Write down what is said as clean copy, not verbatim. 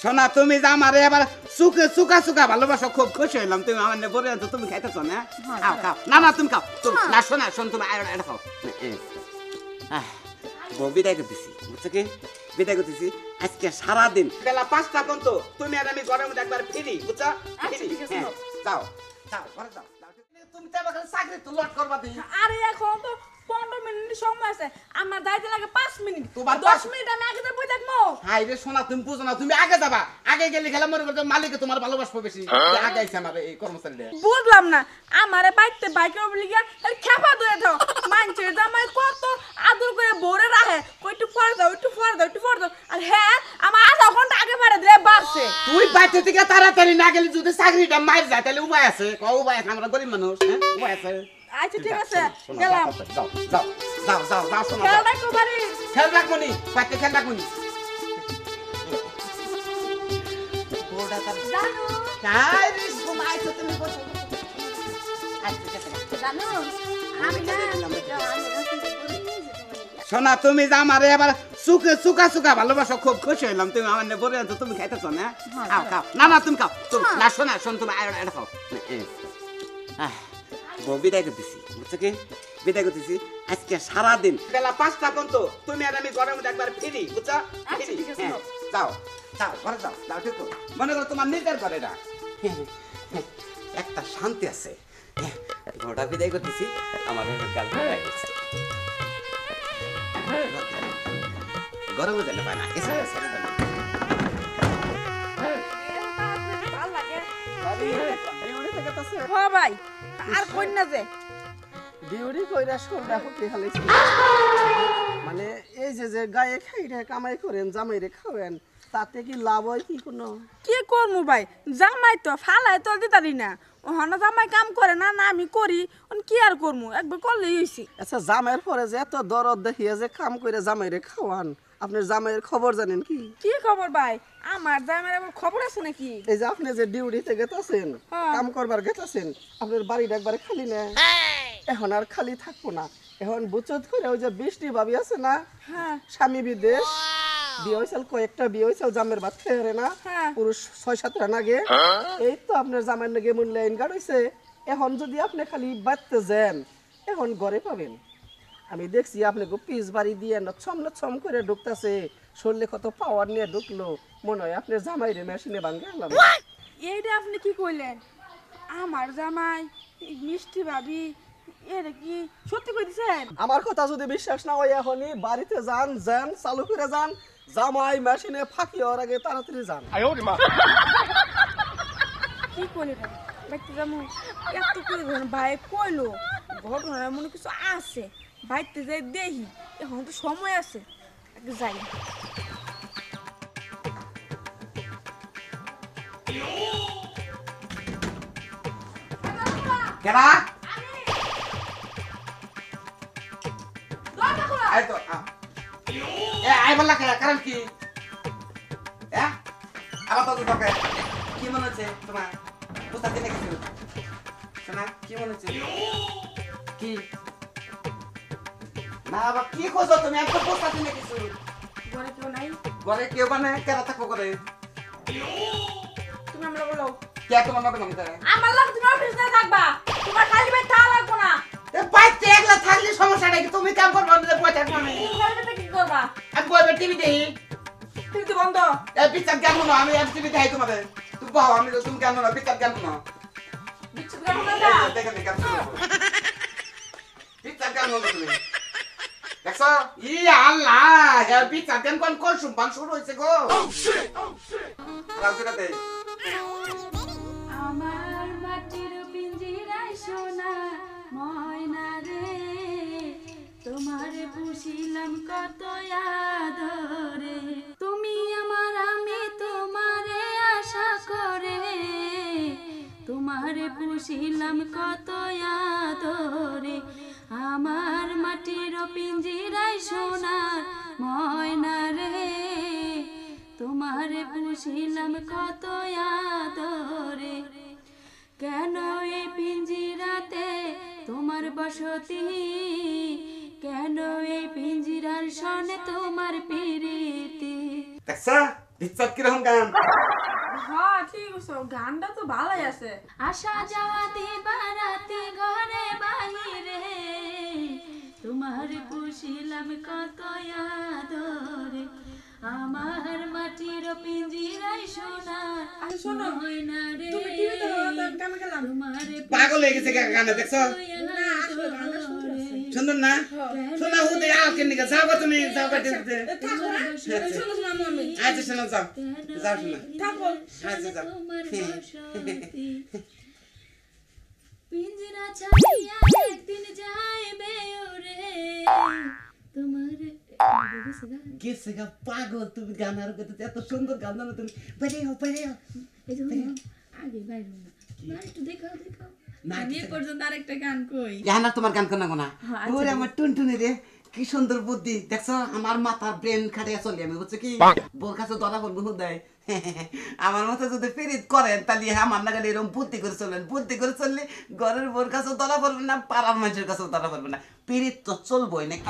সোনা তুমি যে আমারে এবার সুখে সুকা সুকা ভালোবাসো, খুব খুশি হইলাম। তুমি আমার বলে আনছো, তুমি খাইতেছো না? খাও খাও। না না তুমি খাও। না শোনা শোন, তুমি এটা খাও। বিদায় করতেছি, বুঝছো কি? বিদায় করতেছি। আজকে সারাদিন বেলা 5টা পর্যন্ত তুমি আর আমি ঘরের মধ্যে একবার ফিরি, বুঝছো? যাও যাও ঘরে যাও। তুমি তো আমাকে চাকরি তো লট করবা দিই। আরে এখন তো 15 মিনিট সময় আছে, আমার যাইতে লাগে 5 মিনিট। তোমার 10 মিনিট আমি আগে তো বই থাকবো। হাই রে সোনা, তুমি বুঝো না, তুমি আগে যাবা। আগে গেলে খেলা মনে করছো মালিকে তোমার ভালোবাসবো বেশি। আগে আইছে আমার এই কর্মচারীরা। বুঝলাম না, আমারে বাইতে বাইকে বলি গিয়া খেপা ধরে দাও। মানছে জামাই কত আদর করে ভরে রাখে, কই একটু ফর দাও, একটু ফর দাও, একটু ফর দাও। আর হ্যাঁ, আমার আধা ঘন্টা আগে পারে দিলে বাসে। তুই বাইতে থেকে তাড়াতাড়ি না গেলে যদি চাকরিটা মার যায় তাহলে উপায় আছে। উপায় আছে, আমরা গরিব মানুষ। হ্যাঁ উপায় আছে। আচ্ছা ঠিক আছে, গেলাম। যাও যাও যাও যাও যাও শোনা। খেয়াল রাখো বাড়ি। খেয়াল রাখবো নি, বাইতে খেয়াল রাখবো নি। জানো আরে শোনা, আইছো তুমি বসো। জানো আমি না সোনা তুমি যে আমারে এবার সুখে সুকা সুকা ভালোবাসো, খুব খুশি হইলাম। তুমি আমার বলে আনছো, তুমি খাইতেছো না? খাও খাও। না না তুমি খাও। না শোনা শোন, তুমি এটা খাও। বিদায় করতেছি, বুঝছো কি? বিদায় করতেছি। আজকে সারাদিন বেলা 5টা পর্যন্ত তুমি আর আমি ঘরের মধ্যে একবার ফিরি, বুঝছো? যাও যাও ঘরে যাও। যাও ঠিক মনে করো তোমার নিজের ঘরে না, একটা শান্তি আছে। ঘরটা বিদায় করতেছি। আমার গাল হয়ে গেছে, গরমে যেন পায় না। এসে ভাই আর কন্যা যে ডিউটি কইরা সরটা হতে হালাইছি। মানে এই যে গায়ে খাইরা কামাই করেন, জামাইরে খাওয়েন, তাতে কি লাভ হয় কি কোনো? কি করমু ভাই, জামাই তো ফালাই তো দিতারি না। ওখানে জামাই কাম করে না, না আমি করি, কি আর করমু, একবার করলেই হইছি। আচ্ছা জামাইয়ের পরে যে এত দরদ দেখিয়ে যে কাম করে জামাইরে খাওয়ান, আপনার জামাইয়ের খবর জানেন কি? কি খবর ভাই? আমার জামাইয়ের আবার খবর আছে নাকি? এই যে আপনি যে ডিউটিতে গেতাছেন, কাম করবার গেতাছেন, আপনার বাড়িটা একবারে খালি না। এখন আর খালি থাকবো না। এখন বুচত করে ওই যে বৃষ্টি ভাবি আছে না, স্বামী বিদেশ, বিয়ে হয়েছিল, কয়েকটা বিয়ে হয়েছিল, জামের ভাত খেয়ে না, পুরুষ 6-7টা নাগে। এই তো আপনার জামাইয়ের নাগে মূল্যায়ন গাড় হয়েছে। এখন যদি আপনি খালি বাড়তে যান, এখন ঘরে পাবেন। আমি দেখছি আপনি পিস বাড়ি দিয়ে ছম করে ঢুকতেছে, শরীরে কত পাওয়ার নিয়ে ঢুকলো, মনে হয় আপনার জামাইরে মেশিনে ভাঙে আনলাম। এইটা আপনি কি কইলেন? আমার জামাই মিষ্টি ভাবি এটা কি সত্যি কই দিছেন? আমার কথা যদি বিশ্বাস না হয় এখনই বাড়িতে যান, চালু করে যান, জামাই মেশিনে ফাঁকি হওয়ার আগে তাড়াতাড়ি যান। কি কইলে ভাই? বাইতে যামু এত করে ধরেন ভাই কইলো, ঘটনা মনে কিছু আছে, বাইতে যাই দেখি, এখন তো সময় আছে, একটু যাই। কেনা আই তো আই বললা কারণ কি? আবার তো তোকে কি মনে হচ্ছে তোমার? বুঝতে দিনে কিছু শোনা, কি মনে হচ্ছে? কি না আবার কি খোঁজো তুমি? একদম বুঝতে দিনে কিছু। ঘরে কেউ নাই? ঘরে কেউ মানে কেনা থাকবো করে? তুমি আমরা বলো কে তোমার নবে নামতে? আমার লাগ তুমি অফিস না থাকবা, তোমার খালি ভাই তা লাগবো না। বাইতে একলা থাকলে সমস্যা নাই, তুমি কাম করবা না, বসে থাকবা না। তুমি কি করবা? আমি বলবে টিভি দেখি। তুমি তো বন্ধ। এই পিকচার কেন না? আমি টিভি দেখাই তোমাদের। তুমি বাহ, আমি তুমি কেন না পিকচার কেন না? বিচ্ছুত করো না। দেখে দেখে পিকচার কেন না তুমি? দেখছো? ই আল্লাহ, এই পিকচার কেন কোন সুম্পান শুরু হইছে গো? রাউতে দে। আমার মাটির পিঞ্জিরায় সোনা ময়না রে, তোমারে পুষিলাম কত আদরে, তুমি আমার আমি তোমারে আশা করে, তোমারে পুষিলাম কত আদরে, আমার মাটির পিঞ্জিরায় সোনা ময়না রে, তোমারে পুষিলাম কত আদরে, কেন এই পিঞ্জিরাতে তোমার বসতি, কেন এই পিঞ্জিরার সনে তোমার প্রীতি। দেখছো? দেখছ কিরকম গান হ্যাঁ ঠিক আছে গানটা তো ভালোই আছে আসা যাওয়াতে বারাতে ঘরে বাহিরে তোমার পুষিলাম কত আদরে আমার মাটির পিঞ্জিরায় সোনা শোনো ময়না রে তুমি টিভিতে গান গেলাম তোমার পাগল হয়ে গেছে গানটা দেখছ সুন্দর না শোনা হুদে আও কেন নিকা যাও তুমি যাও কাটে আচ্ছা শোনা যাও যাও শোনা আচ্ছা যাও পিঞ্জিরা ছাড়িয়া একদিন যাইবে ওরে তোমার গেছে গা পাগল তুমি গানার কথা এত সুন্দর গান জানো তুমি বাইরে হও এই যে আগে বাইরে না একটু দেখাও না আমি পর্যন্ত আরেকটা গান কই গানা তোমার গান কোনা কোনা ওরে আমার টুনটুনি রে কি সুন্দর বুদ্ধি দেখছো আমার মাথার ব্রেন খাটিয়া চলি আমি বুঝছো কি বোর কাছে ধরা পড়বো হুদায় আমার মতো যদি ফেরিত করেন তাহলে আমার না গেলে এরকম বুদ্ধি করে চলবেন বুদ্ধি করে চললে ঘরের বোর কাছেও ধরা পড়বে না পাড়ার মানুষের কাছেও ধরা পড়বে না ফেরিত তো চলবোই নাকি